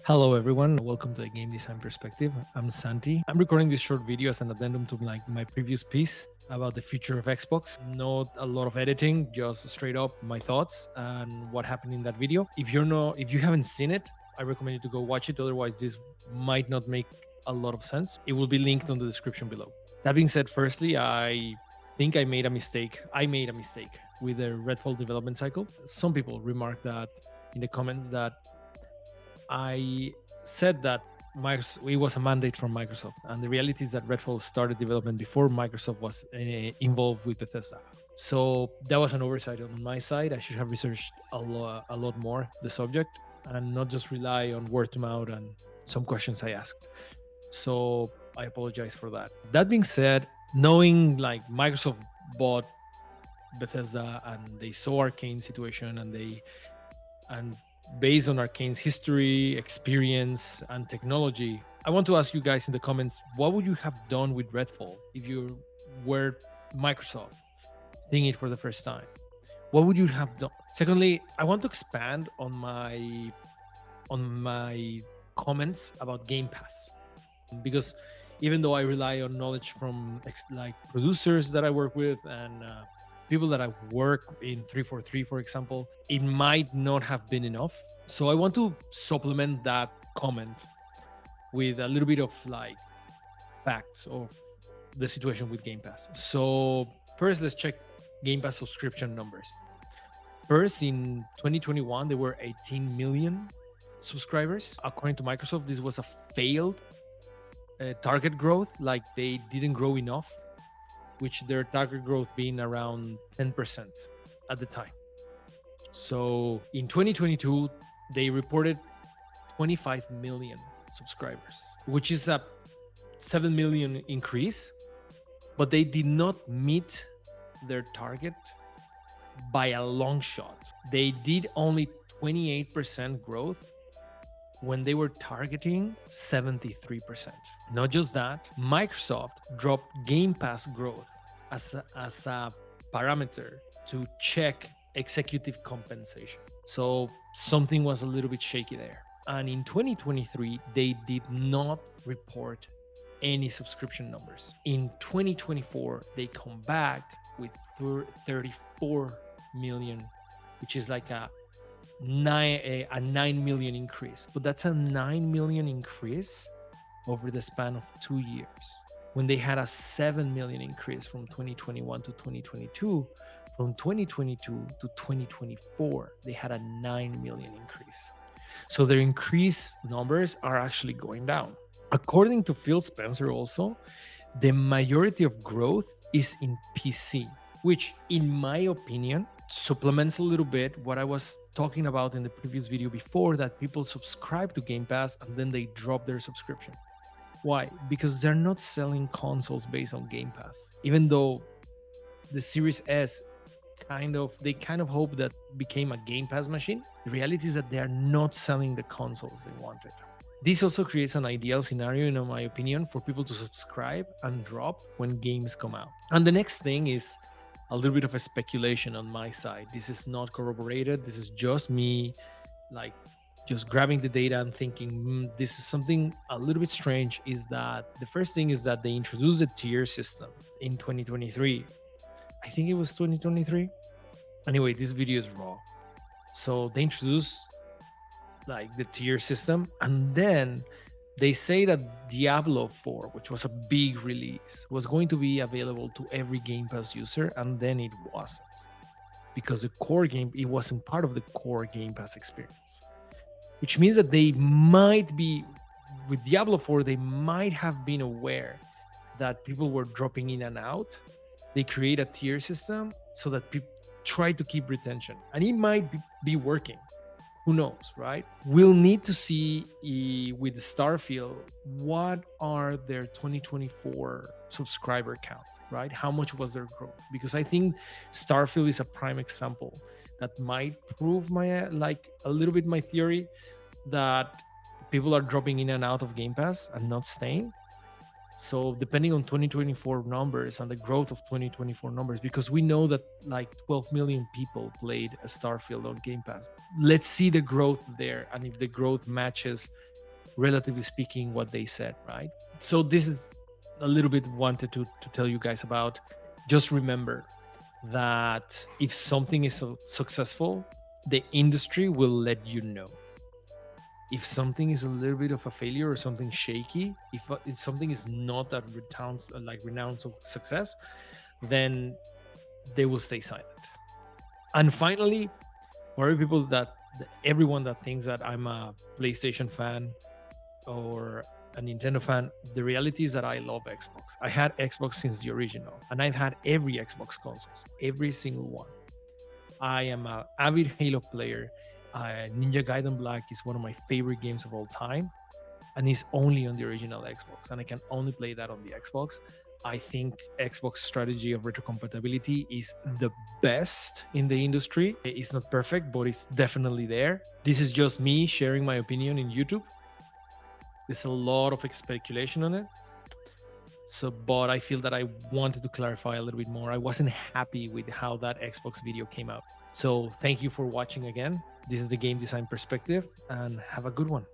Hello everyone, welcome to the Game Design Perspective. I'm Santi. I'm recording this short video as an addendum to my previous piece about the future of Xbox. Not a lot of editing, just straight up my thoughts and what happened in that video. If you haven't seen it, I recommend you to go watch it. Otherwise, this might not make a lot of sense. It will be linked on the description below. That being said, firstly, I think I made a mistake. With the Redfall development cycle. Some people remarked that in the comments that I said that it was a mandate from Microsoft, and the reality is that Redfall started development before Microsoft was involved with Bethesda. So that was an oversight on my side. I should have researched a lot more the subject and not just rely on word of mouth and some questions I asked. So I apologize for that. That being said, knowing like Microsoft bought Bethesda and they saw Arcane situation and based on Arcane's history, experience, and technology, I want to ask you guys in the comments, what would you have done with Redfall if you were Microsoft seeing it for the first time? What would you have done? Secondly, I want to expand on my comments about Game Pass, because even though I rely on knowledge from like producers that I work with and people that I work in 343, for example, it might not have been enough. So I want to supplement that comment with a little bit of like facts of the situation with Game Pass. So first, let's check Game Pass subscription numbers. First, in 2021, there were 18 million subscribers. According to Microsoft, this was a failed target growth, like they didn't grow enough, which their target growth being around 10% at the time. So in 2022, they reported 25 million subscribers, which is a 7 million increase, but they did not meet their target by a long shot. They did only 28% growth when they were targeting 73%. Not just that, Microsoft dropped Game Pass growth as a parameter to check executive compensation. So something was a little bit shaky there. And in 2023, they did not report any subscription numbers. In 2024, they come back with 34 million, which is like a 9 million increase, but that's a 9 million increase over the span of 2 years, when they had a 7 million increase from 2021 to 2022. From 2022 to 2024, they had a 9 million increase. So their increase numbers are actually going down. According to Phil Spencer also, the majority of growth is in PC, which in my opinion supplements a little bit what I was talking about in the previous video before, that people subscribe to Game Pass and then they drop their subscription. Why? Because they're not selling consoles based on Game Pass. Even though the Series S they kind of hope that became a Game Pass machine, the reality is that they are not selling the consoles they wanted. This also creates an ideal scenario, in my opinion, for people to subscribe and drop when games come out. And the next thing is a little bit of a speculation on my side. This is not corroborated. This is just me, like, just grabbing the data and thinking, this is something a little bit strange. Is that the first thing is that they introduced a tier system in 2023. I think it was 2023. Anyway, this video is raw. So they introduced like the tier system, and then they say that Diablo 4, which was a big release, was going to be available to every Game Pass user, and then it wasn't, because it wasn't part of the core Game Pass experience. Which means that they might be, with Diablo 4, they might have been aware that people were dropping in and out. They create a tier system so that people try to keep retention, and it might be working. Who knows, right? We'll need to see with Starfield what are their 2024 subscriber count, right? How much was their growth? Because I think Starfield is a prime example that might prove a little bit my theory that people are dropping in and out of Game Pass and not staying. So depending on 2024 numbers and the growth of 2024 numbers, because we know that like 12 million people played a Starfield on Game Pass. Let's see the growth there, and if the growth matches relatively speaking, what they said, right? So this is a little bit wanted to tell you guys about. Just remember that if something is successful, the industry will let you know. If something is a little bit of a failure or something shaky, if something is not that renowned success, then they will stay silent. And finally, for everyone that thinks that I'm a PlayStation fan or a Nintendo fan, the reality is that I love Xbox. I had Xbox since the original, and I've had every Xbox consoles, every single one. I am an avid Halo player. Ninja Gaiden Black is one of my favorite games of all time, and it's only on the original Xbox, and I can only play that on the Xbox. I think Xbox strategy of retrocompatibility is the best in the industry. It's not perfect, but it's definitely there. This is just me sharing my opinion in YouTube. There's a lot of speculation on it. So, but I feel that I wanted to clarify a little bit more. I wasn't happy with how that Xbox video came out. So thank you for watching again. This is the Game Design Perspective, and have a good one.